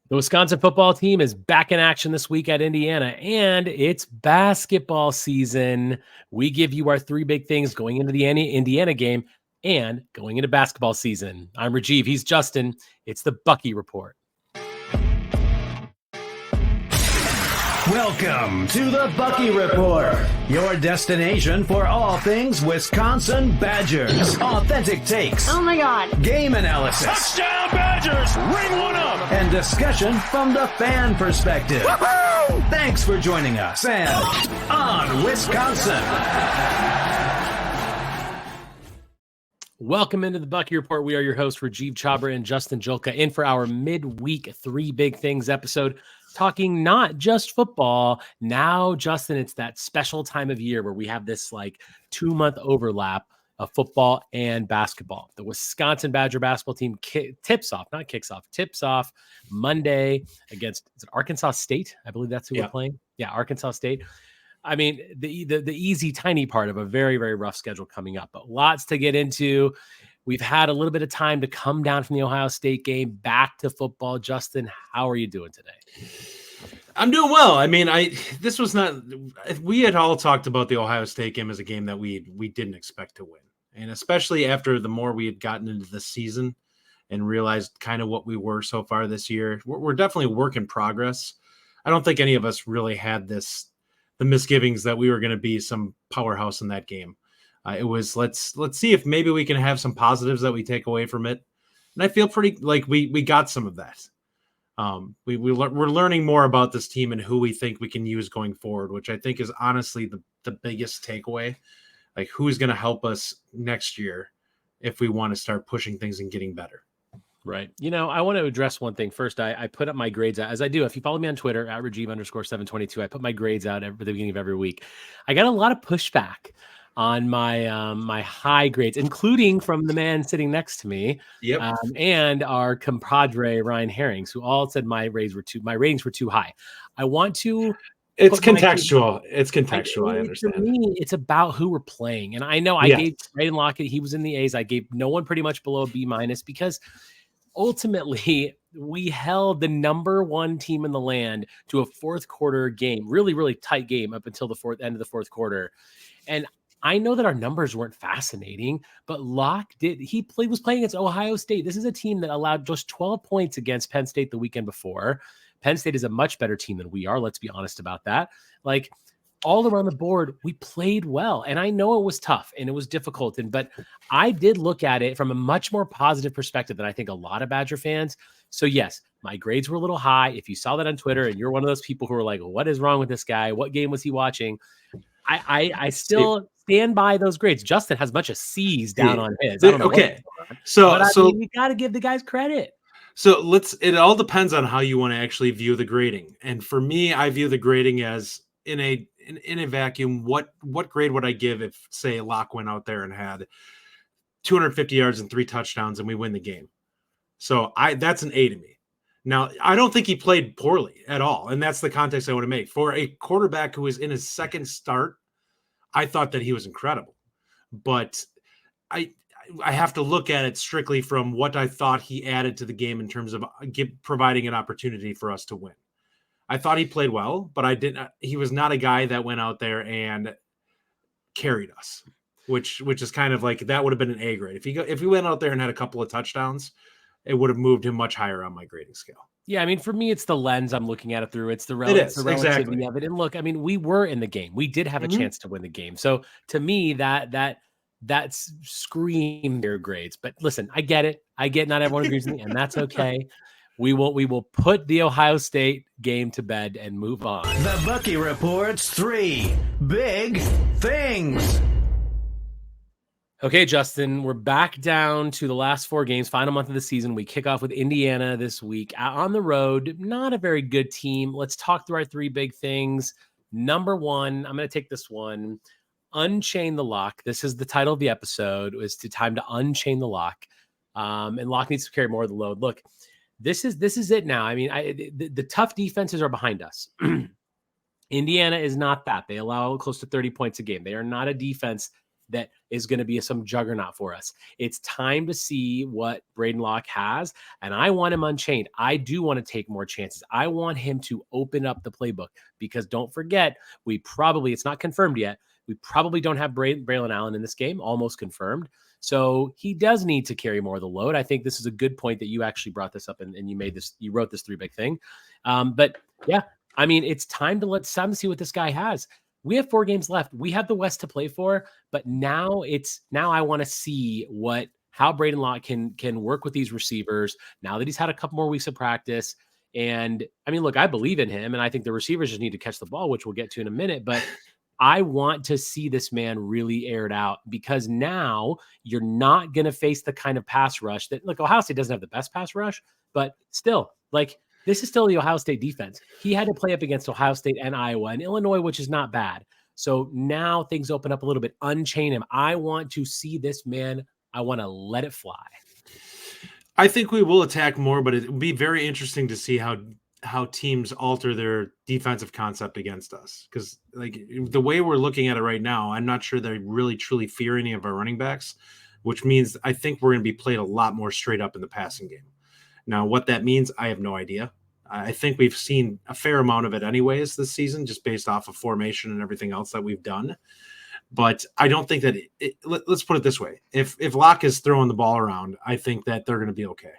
The Wisconsin football team is back in action this week at Indiana, and it's basketball season. We give you our three big things going into the Indiana game and going into basketball season. I'm Rajeev. He's Justin. It's the Bucky Report. Welcome to the Bucky Report, your destination for all things Wisconsin Badgers. Authentic takes. Oh my God. Game analysis. Touchdown Badgers! Ring one up! And discussion from the fan perspective. Woo-hoo! Thanks for joining us and on Wisconsin. Welcome into the Bucky Report. We are your hosts, Rajeev Chhabra and Justin Julka, in for our midweek three big things episode, talking not just football. Now, Justin, it's that special time of year where we have this like 2-month overlap of football and basketball. The Wisconsin Badger basketball team tips off Monday against Arkansas State. I believe that's who we're playing. Yeah, Arkansas State. I mean, the easy, tiny part of a very, very rough schedule coming up, but lots to get into. We've had a little bit of time to come down from the Ohio State game back to football. Justin, how are you doing today? I'm doing well. I mean, we had all talked about the Ohio State game as a game that we didn't expect to win. And especially after the more we had gotten into the season and realized kind of what we were so far this year, we're definitely a work in progress. I don't think any of us really had the misgivings that we were going to be some powerhouse in that game. It was let's see if maybe we can have some positives that we take away from it, and I feel pretty like we got some of that. We're learning more about this team and who we think we can use going forward, which I think is honestly the biggest takeaway. Like, who's going to help us next year if we want to start pushing things and getting better. Right. You know, I want to address one thing first. I put up my grades out, as I do. If you follow me on Twitter at Rajeev_722, I put my grades out at the beginning of every week. I got a lot of pushback on my my high grades, including from the man sitting next to me, and our compadre Ryan Herrings, who all said my ratings were too high. I want to. It's contextual. I understand. For me, it's about who we're playing, and I know I gave Braedyn Locke. He was in the A's. I gave no one pretty much below a B- because ultimately we held the number one team in the land to a fourth quarter game, really, really tight game up until the end of the fourth quarter, and I know that our numbers weren't fascinating, but Locke did. Was playing against Ohio State. This is a team that allowed just 12 points against Penn State the weekend before. Penn State is a much better team than we are. Let's be honest about that. Like, all around the board, we played well. And I know it was tough and it was difficult. But I did look at it from a much more positive perspective than I think a lot of Badger fans. So yes, my grades were a little high. If you saw that on Twitter and you're one of those people who are like, what is wrong with this guy? What game was he watching? I still stand by those grades. Justin has a bunch of C's down on his. Okay. So you got to give the guys credit. So it all depends on how you want to actually view the grading. And for me, I view the grading as in a vacuum. What grade would I give if, say, Locke went out there and had 250 yards and 3 touchdowns and we win the game? So that's an A to me. Now, I don't think he played poorly at all. And that's the context I want to make. For a quarterback who was in his second start, I thought that he was incredible. But I have to look at it strictly from what I thought he added to the game in terms of providing an opportunity for us to win. I thought he played well, but he was not a guy that went out there and carried us, which is kind of like, that would have been an A grade. If he went out there and had a couple of touchdowns, it would have moved him much higher on my grading scale. Yeah, I mean, for me, it's the lens I'm looking at it through. It's the relativity exactly of it. And look, I mean, we were in the game. We did have a chance to win the game. So to me, that's scream their grades. But listen, I get it. Not everyone agrees with me, and that's okay. We will put the Ohio State game to bed and move on. The Bucky Report's 3 big things. Okay, Justin, we're back down to the last 4 games, final month of the season. We kick off with Indiana this week on the road. Not a very good team. Let's talk through our 3 big things. Number 1, I'm going to take this one. Unchain the Lock. This is the title of the episode. It was time to unchain the Lock. And Lock needs to carry more of the load. Look, this is it now. I mean, the tough defenses are behind us. Indiana is not that. They allow close to 30 points a game. They are not a defense that is going to be some juggernaut for us. It's time to see what Braedyn Locke has, and I want him unchained. I do want to take more chances. I want him to open up the playbook, because don't forget, it's not confirmed yet, we probably don't have Braelon Allen in this game, almost confirmed. So he does need to carry more of the load. I think this is a good point that you actually brought this up, and you wrote this 3 big thing. But yeah, I mean, it's time to see what this guy has. We have 4 games left. We have the West to play for, but now I want to see how Braedyn Locke can work with these receivers now that he's had a couple more weeks of practice. And I mean, look, I believe in him, and I think the receivers just need to catch the ball, which we'll get to in a minute. But I want to see this man really aired out, because now you're not going to face the kind of pass rush that, look, Ohio State doesn't have the best pass rush, but still, like, this is still the Ohio State defense. He had to play up against Ohio State and Iowa and Illinois, which is not bad. So now things open up a little bit. Unchain him. I want to see this man. I want to let it fly. I think we will attack more, but it will be very interesting to see how teams alter their defensive concept against us. Because like the way we're looking at it right now, I'm not sure they really truly fear any of our running backs, which means I think we're going to be played a lot more straight up in the passing game. Now, what that means, I have no idea. I think we've seen a fair amount of it anyways this season, just based off of formation and everything else that we've done. But I don't think that let's put it this way. If Locke is throwing the ball around, I think that they're going to be okay,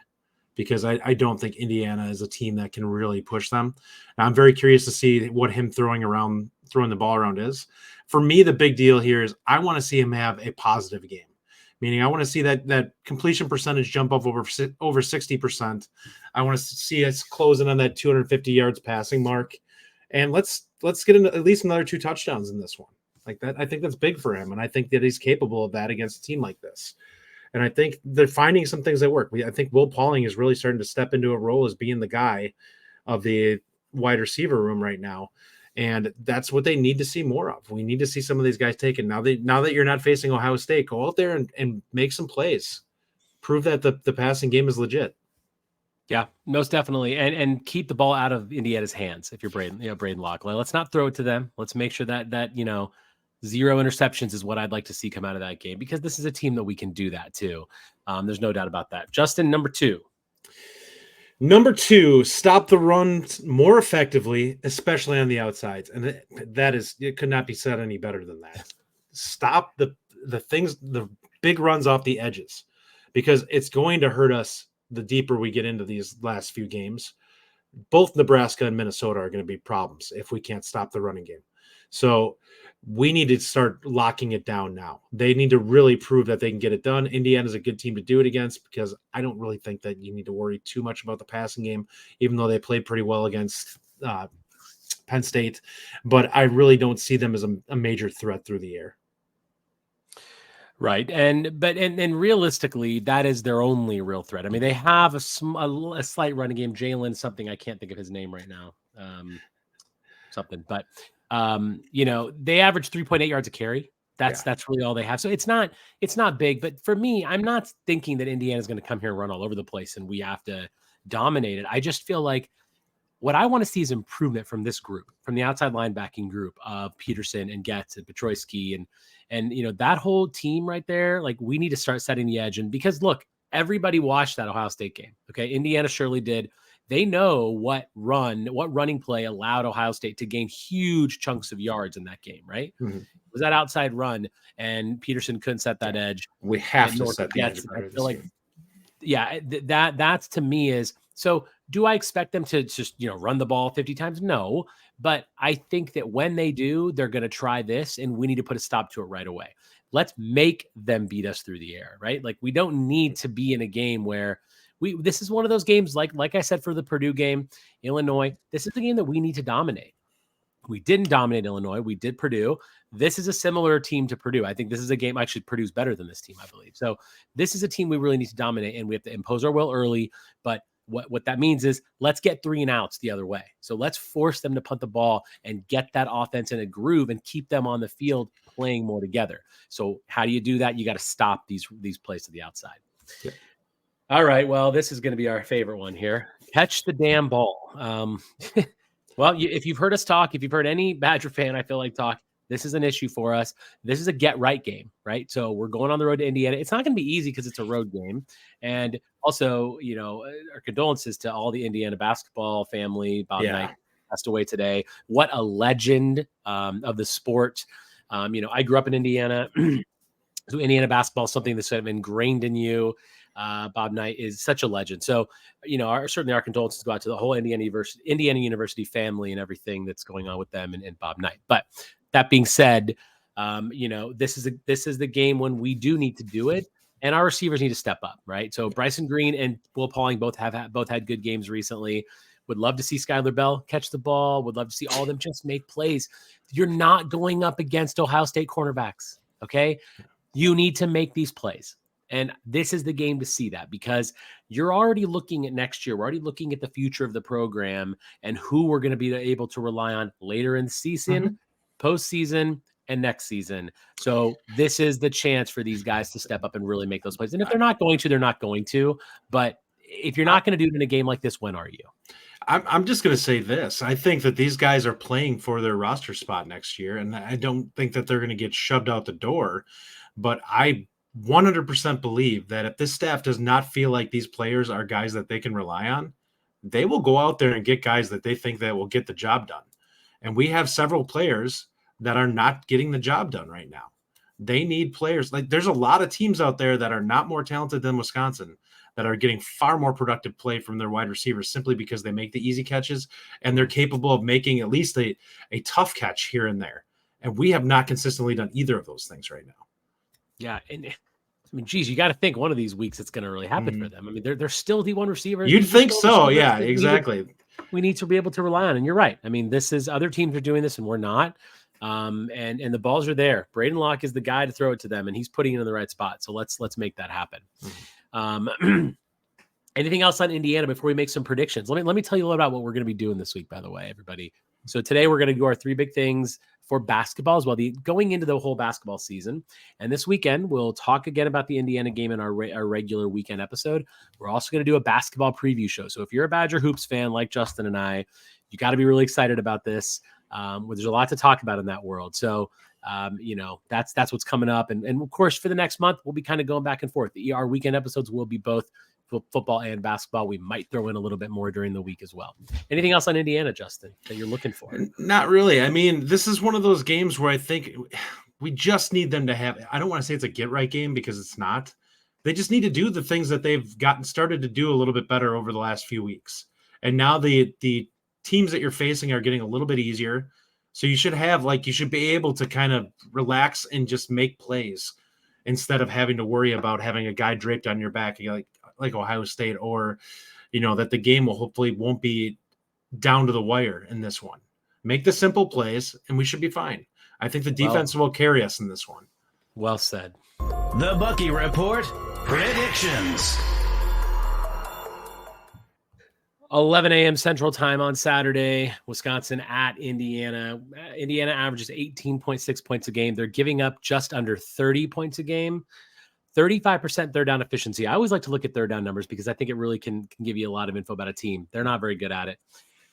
because I don't think Indiana is a team that can really push them. Now, I'm very curious to see what him throwing the ball around is. For me, the big deal here is I want to see him have a positive game. Meaning I want to see that completion percentage jump up over 60%. I want to see us closing on that 250 yards passing mark. And let's get at least another 2 touchdowns in this one. Like that, I think that's big for him. And I think that he's capable of that against a team like this. And I think they're finding some things that work. I think Will Pauling is really starting to step into a role as being the guy of the wide receiver room right now. And that's what they need to see more of. We need to see some of these guys taken. Now that you're not facing Ohio State, go out there and make some plays. Prove that the passing game is legit. Yeah, most definitely. And keep the ball out of Indiana's hands if you're Braedyn Locke. Let's not throw it to them. Let's make sure that 0 interceptions is what I'd like to see come out of that game, because this is a team that we can do that too. There's no doubt about that. Justin, number 2. Number 2, stop the run more effectively, especially on the outsides. And it could not be said any better than that. Stop the big runs off the edges, because it's going to hurt us the deeper we get into these last few games. Both Nebraska and Minnesota are going to be problems if we can't stop the running game. So we need to start locking it down now. They need to really prove that they can get it done. Indiana's a good team to do it against, because I don't really think that you need to worry too much about the passing game, even though they played pretty well against Penn State. But I really don't see them as a major threat through the air. Right. And realistically, that is their only real threat. I mean, they have a slight running game. Jalen, something, I can't think of his name right now. But they average 3.8 yards a carry. That's really all they have. So it's not big, but for me, I'm not thinking that Indiana's going to come here and run all over the place and we have to dominate it. I just feel like what I want to see is improvement from this group, from the outside linebacking group of Peterson and Getz and Petroyski and that whole team right there. Like, we need to start setting the edge. And because look, everybody watched that Ohio State game. Okay. Indiana surely did. They know what running play allowed Ohio State to gain huge chunks of yards in that game, right? Mm-hmm. It was that outside run, and Peterson couldn't set that edge. We have to set the edge. I feel like, that's to me is, so do I expect them to just, run the ball 50 times? No, but I think that when they do, they're going to try this, and we need to put a stop to it right away. Let's make them beat us through the air, right? Like, we don't need to be in a game where this is one of those games, like I said, for the Purdue game, Illinois, this is a game that we need to dominate. We didn't dominate Illinois. We did Purdue. This is a similar team to Purdue. I think this is a game, actually, Purdue's better than this team, I believe. So this is a team we really need to dominate, and we have to impose our will early. But what that means is, let's get 3 and outs the other way. So let's force them to punt the ball and get that offense in a groove and keep them on the field playing more together. So how do you do that? You got to stop these plays to the outside. Yeah. All right. Well, this is going to be our favorite one here. Catch the damn ball. Well, if you've heard us talk, if you've heard any Badger fan, I feel like talk, This is an issue for us. This is a get right game, right? So we're going on the road to Indiana. It's not going to be easy because it's a road game. And also, our condolences to all the Indiana basketball family. Bob Knight passed away today. What a legend of the sport. I grew up in Indiana. So Indiana basketball is something that's sort of ingrained in you. Bob Knight is such a legend. So, certainly our condolences go out to the whole Indiana University family and everything that's going on with them and Bob Knight. But that being said, this is the game when we do need to do it, and our receivers need to step up, right? So Bryson Green and Will Pauling both had good games recently. Would love to see Skylar Bell catch the ball. Would love to see all of them just make plays. You're not going up against Ohio State cornerbacks, okay? You need to make these plays. And this is the game to see that, because you're already looking at next year. We're already looking at the future of the program and who we're going to be able to rely on later in the season, postseason, and next season. So this is the chance for these guys to step up and really make those plays. And if they're not going to, they're not going to. But if you're not going to do it in a game like this, when are you? I'm just going to say this. I think that these guys are playing for their roster spot next year, and I don't think that they're going to get shoved out the door. But I 100% believe that if this staff does not feel like these players are guys that they can rely on, they will go out there and get guys that they think that will get the job done. And we have several players that are not getting the job done right now. They need players. Like, there's a lot of teams out there that are not more talented than Wisconsin that are getting far more productive play from their wide receivers simply because they make the easy catches and they're capable of making at least a tough catch here and there. And we have not consistently done either of those things right now. Yeah, and geez, you got to think one of these weeks it's going to really happen for them. I mean, they're still D1 receivers. You'd think so, yeah, exactly. We need to be able to rely on, and you're right. I mean, this is other teams are doing this, and we're not. And the balls are there. Braedyn Locke is the guy to throw it to them, and he's putting it in the right spot. So let's make that happen. Anything else on Indiana before we make some predictions? Let me tell you a little about what we're going to be doing this week, by the way, everybody. So today we're going to do our three big things for basketball as well, going into the whole basketball season. And this weekend, we'll talk again about the Indiana game in our regular weekend episode. We're also going to do a basketball preview show. So if you're a Badger Hoops fan like Justin and I, you got to be really excited about this. There's a lot to talk about in that world. So, that's what's coming up. And of course, for the next month, we'll be kind of going back and forth. Our weekend episodes will be both football and basketball. We might throw in a little bit more during the week as well. Anything else on Indiana, Justin, that you're looking for? Not really. I mean, this is one of those games where I think we just need them to have, I don't want to say it's a get right game because it's not. They just need to do the things that they've started to do a little bit better over the last few weeks. And now the teams that you're facing are getting a little bit easier. So you should be able to kind of relax and just make plays instead of having to worry about having a guy draped on your back like Ohio State, or, that the game won't be down to the wire in this one. Make the simple plays and we should be fine. I think the defense will carry us in this one. Well said. The Bucky Report predictions. 11 a.m. Central Time on Saturday, Wisconsin at Indiana. Indiana averages 18.6 points a game. They're giving up just under 30 points a game. 35% third down efficiency. I always like to look at third down numbers because I think it really can give you a lot of info about a team. They're not very good at it.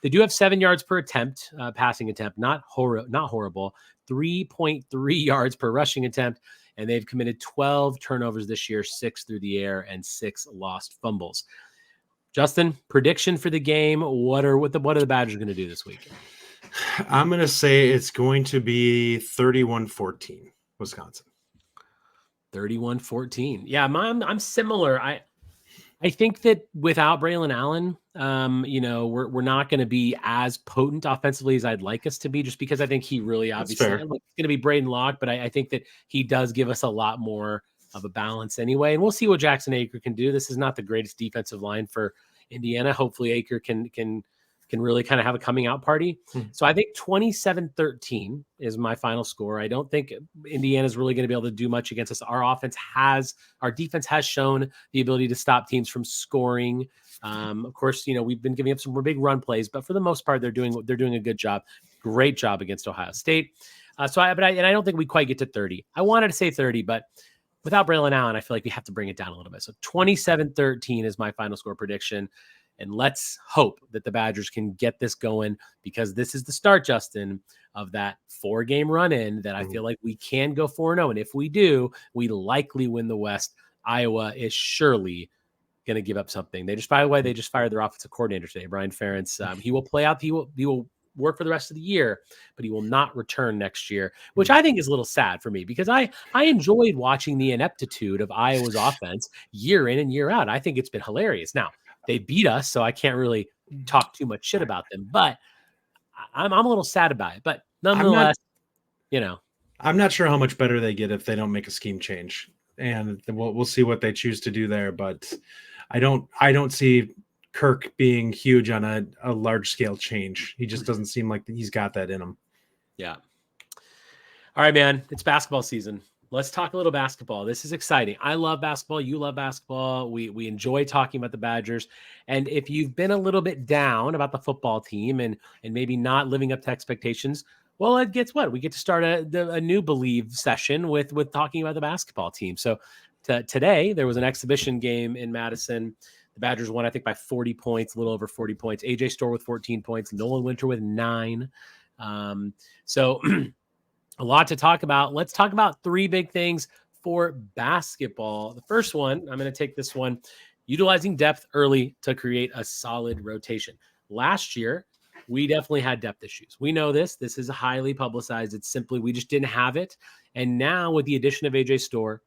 They do have 7 yards per attempt, passing attempt, not horrible. 3.3 yards per rushing attempt, and they've committed 12 turnovers this year, 6 through the air, and 6 lost fumbles. Justin, prediction for the game. What are the Badgers going to do this week? I'm going to say it's going to be 31-14, Wisconsin. 31-14. Yeah, I'm similar. I think that without Braelon Allen, we're not going to be as potent offensively as I'd like us to be, just because I think he really obviously it's going to be Braedyn Locke, but I think that he does give us a lot more of a balance anyway. And we'll see what Jackson Aker can do. This is not the greatest defensive line for Indiana. Hopefully Aker can really kind of have a coming out party. So I think 27-13 is my final score. I don't think Indiana's really going to be able to do much against us. Our defense has shown the ability to stop teams from scoring. Of course, we've been giving up some big run plays, but for the most part, they're doing a good job. Great job against Ohio State. I don't think we quite get to 30. I wanted to say 30, but without Braelon Allen, I feel like we have to bring it down a little bit. So 27-13 is my final score prediction. And let's hope that the Badgers can get this going, because this is the start, Justin, of that 4-game run-in that I feel like we can go 4-0. And if we do, we likely win the West. Iowa is surely going to give up something. They just, by the way, they just fired their offensive coordinator today, Brian Ferentz. He will play out. He will work for the rest of the year, but he will not return next year, which I think is a little sad for me, because I enjoyed watching the ineptitude of Iowa's offense year in and year out. I think it's been hilarious. Now, they beat us, so I can't really talk too much shit about them, but I'm a little sad about it. But nonetheless, I'm not sure how much better they get if they don't make a scheme change, and we'll see what they choose to do there. But I don't see Kirk being huge on a large scale change. He just doesn't seem like he's got that in him. Yeah. All right, man. It's basketball season. Let's talk a little basketball. This is exciting. I love basketball. You love basketball. We enjoy talking about the Badgers. And if you've been a little bit down about the football team and maybe not living up to expectations, well, it gets what? We get to start a new Believe session with talking about the basketball team. So today there was an exhibition game in Madison. The Badgers won, I think, by 40 points, a little over 40 points. AJ Storr with 14 points, Nolan Winter with 9. So a lot to talk about. Let's talk about 3 big things for basketball. The first one, I'm going to take this one, utilizing depth early to create a solid rotation. Last year, we definitely had depth issues. We know this. This is highly publicized. It's simply we just didn't have it. And now with the addition of AJ Storr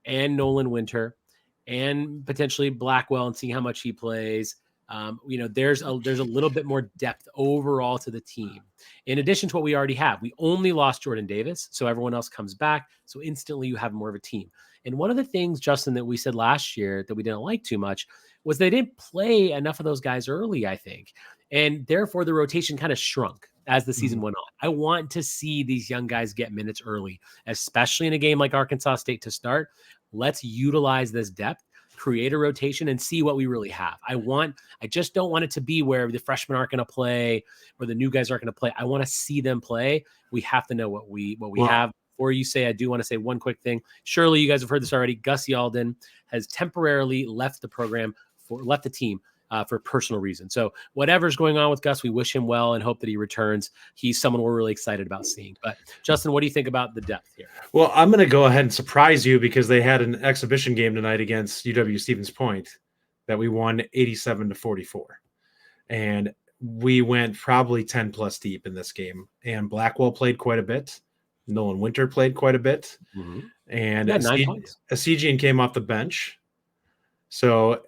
and Nolan Winter and potentially Blackwell, and see how much he plays, there's a little bit more depth overall to the team. In addition to what we already have, we only lost Jordan Davis, so everyone else comes back. So instantly you have more of a team. And one of the things, Justin, that we said last year that we didn't like too much was they didn't play enough of those guys early, I think. And therefore the rotation kind of shrunk as the season went on. I want to see these young guys get minutes early, especially in a game like Arkansas State to start. Let's utilize this depth, create a rotation, and see what we really have. I just don't want it to be where the freshmen aren't going to play or the new guys aren't going to play. I want to see them play. We have to know what we have. Before you say, I do want to say one quick thing. Surely you guys have heard this already. Gus Yalden has temporarily left the team for personal reasons. So whatever's going on with Gus, we wish him well and hope that he returns. He's someone we're really excited about seeing. But Justin, what do you think about the depth here? Well, I'm going to go ahead and surprise you, because they had an exhibition game tonight against UW Stevens Point that we won 87-44. And we went probably 10 plus deep in this game. And Blackwell played quite a bit. Nolan Winter played quite a bit. And Essegian came off the bench. So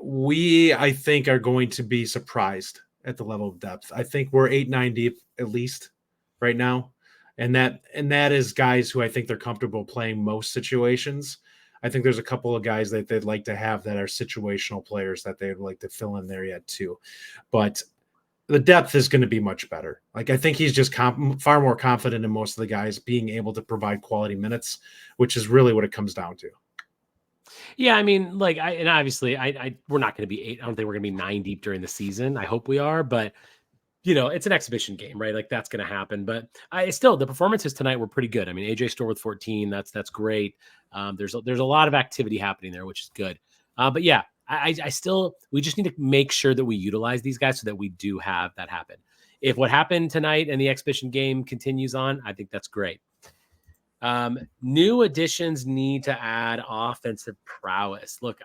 I think, are going to be surprised at the level of depth. I think we're 8-9 deep at least right now. And that is guys who I think they're comfortable playing most situations. I think there's a couple of guys that they'd like to have that are situational players that they'd like to fill in there yet too. But the depth is going to be much better. Like, I think he's just far more confident in most of the guys being able to provide quality minutes, which is really what it comes down to. Yeah, I mean, obviously we're not going to be 8. I don't think we're going to be 9 deep during the season. I hope we are, but it's an exhibition game, right? Like, that's going to happen. But the performances tonight were pretty good. I mean, AJ Storr with 14, that's great. There's a lot of activity happening there, which is good. But yeah, we just need to make sure that we utilize these guys so that we do have that happen. If what happened tonight and the exhibition game continues on, I think that's great. New additions need to add offensive prowess. Look,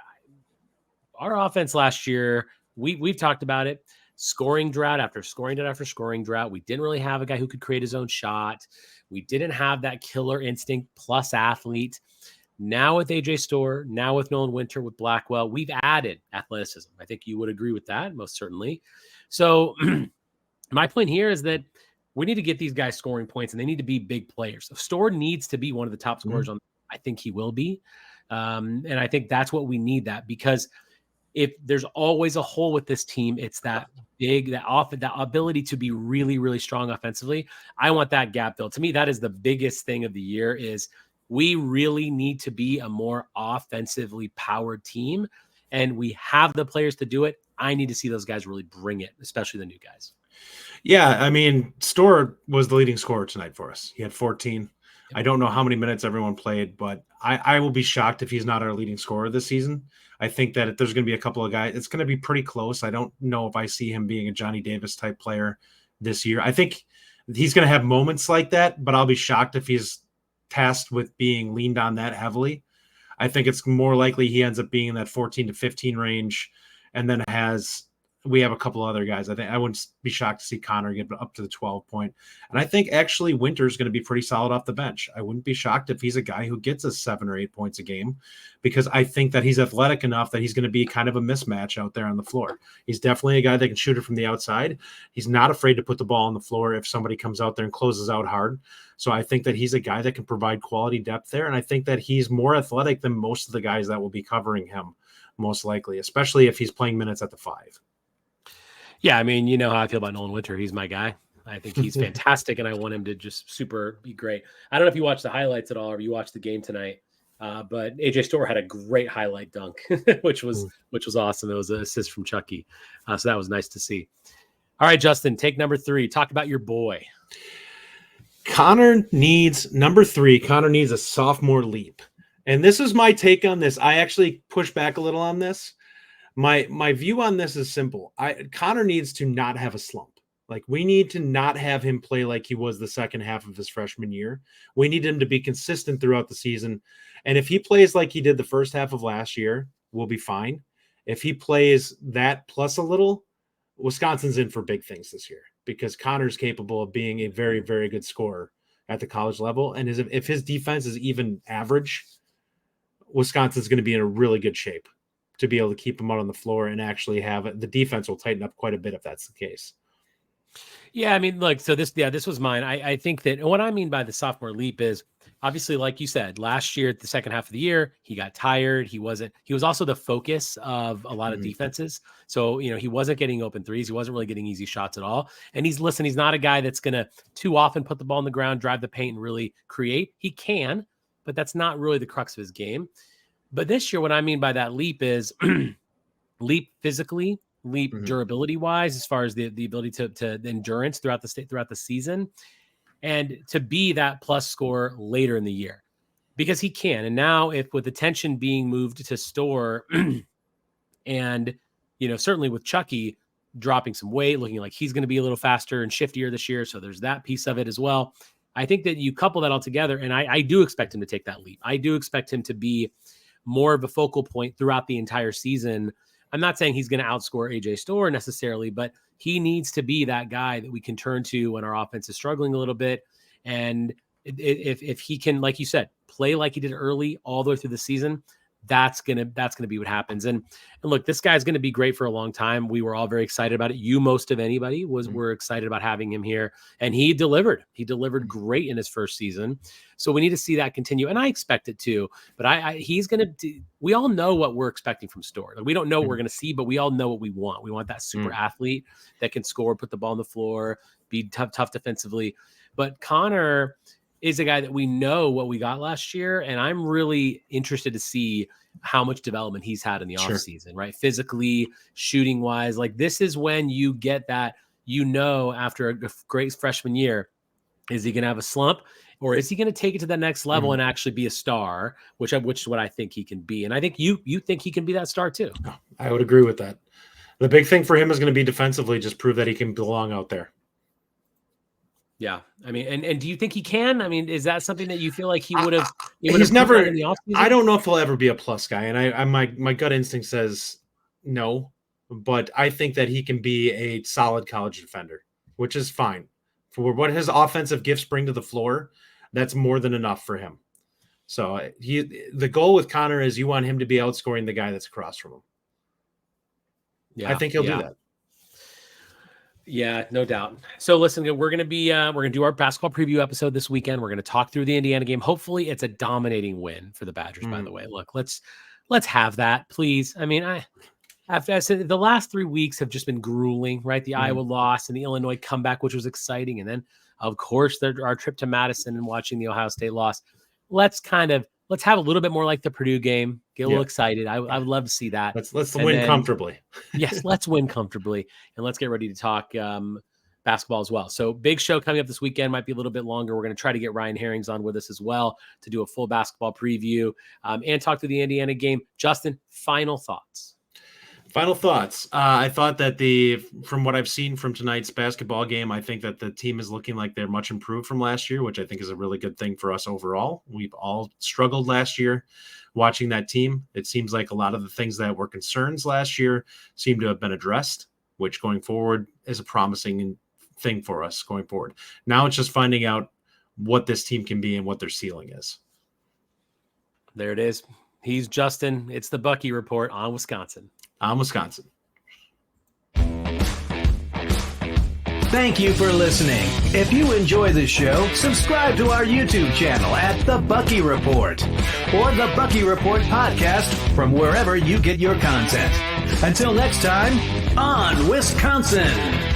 our offense last year, we've talked about it. Scoring drought after scoring drought after scoring drought. We didn't really have a guy who could create his own shot. We didn't have that killer instinct plus athlete. Now with AJ Storr, now with Nolan Winter, with Blackwell, we've added athleticism. I think you would agree with that, most certainly. So my point here is that we need to get these guys scoring points, and they need to be big players. So Storr needs to be one of the top scorers on. I think he will be. And I think that's what we need, that, because if there's always a hole with this team, it's that ability to be really, really strong offensively. I want that gap filled. To me, that is the biggest thing of the year. Is we really need to be a more offensively powered team, and we have the players to do it. I need to see those guys really bring it, especially the new guys. Yeah, I mean, Storr was the leading scorer tonight for us. He had 14. I don't know how many minutes everyone played, but I will be shocked if he's not our leading scorer this season. I think that there's going to be a couple of guys. It's going to be pretty close. I don't know if I see him being a Johnny Davis type player this year. I think he's going to have moments like that, but I'll be shocked if he's tasked with being leaned on that heavily. I think it's more likely he ends up being in that 14 to 15 range, and then we have a couple other guys. I think I wouldn't be shocked to see Connor get up to the 12 point. And I think actually Winter's going to be pretty solid off the bench. I wouldn't be shocked if he's a guy who gets us 7 or 8 points a game, because I think that he's athletic enough that he's going to be kind of a mismatch out there on the floor. He's definitely a guy that can shoot it from the outside. He's not afraid to put the ball on the floor if somebody comes out there and closes out hard. So I think that he's a guy that can provide quality depth there. And I think that he's more athletic than most of the guys that will be covering him, most likely, especially if he's playing minutes at the 5. Yeah, I mean, you know how I feel about Nolan Winter. He's my guy. I think he's fantastic, and I want him to just super be great. I don't know if you watched the highlights at all or you watched the game tonight, but AJ Storr had a great highlight dunk, which was awesome. It was an assist from Chucky, so that was nice to see. All right, Justin, take number 3. Talk about your boy. Connor needs number 3. Connor needs a sophomore leap, and this is my take on this. I actually push back a little on this. My view on this is simple. Connor needs to not have a slump. Like, we need to not have him play like he was the second half of his freshman year. We need him to be consistent throughout the season. And if he plays like he did the first half of last year, we'll be fine. If he plays that plus a little, Wisconsin's in for big things this year, because Connor's capable of being a very, very good scorer at the college level. And if his defense is even average, Wisconsin's going to be in a really good shape to be able to keep him out on the floor and actually have it. The defense will tighten up quite a bit if that's the case. Yeah, I mean, look, so this was mine. I think that what I mean by the sophomore leap is, obviously, like you said, last year, the second half of the year, he got tired. He was also the focus of a lot of defenses. So, he wasn't getting open threes. He wasn't really getting easy shots at all. And he's not a guy that's going to too often put the ball on the ground, drive the paint, and really create. He can, but that's not really the crux of his game. But this year, what I mean by that leap is leap physically, leap durability wise, as far as the ability to the endurance throughout the season, and to be that plus scorer later in the year, because he can. And now, if with attention being moved to Storr, and certainly with Chucky dropping some weight, looking like he's going to be a little faster and shiftier this year, so there's that piece of it as well. I think that you couple that all together, and I do expect him to take that leap. I do expect him to be more of a focal point throughout the entire season. I'm not saying he's going to outscore AJ Storr necessarily, but he needs to be that guy that we can turn to when our offense is struggling a little bit. And if he can, like you said, play like he did early all the way through the season, that's gonna be what happens. And look, this guy's gonna be great for a long time. We were all very excited about it. You, most of anybody, were excited about having him here, and he delivered. He delivered great in his first season. So we need to see that continue, and I expect it too. But he's gonna. We all know what we're expecting from Storr. Like, we don't know what we're gonna see, but we all know what we want. We want that super athlete that can score, put the ball on the floor, be tough defensively. But Connor is a guy that we know what we got last year, and I'm really interested to see how much development he's had in the offseason, right? Physically, shooting wise. Like, this is when you get that, after a great freshman year, is he going to have a slump, or is he going to take it to the next level and actually be a star, which is what I think he can be. And I think you think he can be that star too. I would agree with that. The big thing for him is going to be defensively, just prove that he can belong out there. Yeah, I mean, and do you think he can? I mean, is that something that you feel like he would have? He's never. In the offseason? I don't know if he'll ever be a plus guy, and my gut instinct says no, but I think that he can be a solid college defender, which is fine for what his offensive gifts bring to the floor. That's more than enough for him. So the goal with Connor is you want him to be outscoring the guy that's across from him. Yeah, I think he'll do that. Yeah, no doubt. So listen, we're going to do our basketball preview episode this weekend. We're going to talk through the Indiana game. Hopefully it's a dominating win for the Badgers, by the way. Look, let's have that, please. I mean, I said the last 3 weeks have just been grueling, right? The Iowa loss and the Illinois comeback, which was exciting. And then, of course, our trip to Madison and watching the Ohio State loss. Let's have a little bit more like the Purdue game. Get a little excited. I would love to see that. Let's win comfortably. Yes, let's win comfortably, and let's get ready to talk basketball as well. So big show coming up this weekend, might be a little bit longer. We're going to try to get Ryan Herrings on with us as well to do a full basketball preview and talk to the Indiana game. Justin, final thoughts. Final thoughts. I thought that from what I've seen from tonight's basketball game, I think that the team is looking like they're much improved from last year, which I think is a really good thing for us overall. We've all struggled last year watching that team. It seems like a lot of the things that were concerns last year seem to have been addressed, which going forward is a promising thing for us going forward. Now it's just finding out what this team can be and what their ceiling is. There it is. He's Justin. It's the Bucky Report on Wisconsin. Thank you for listening. If you enjoy the show, subscribe to our YouTube channel at The Bucky Report or The Bucky Report Podcast from wherever you get your content. Until next time, on Wisconsin.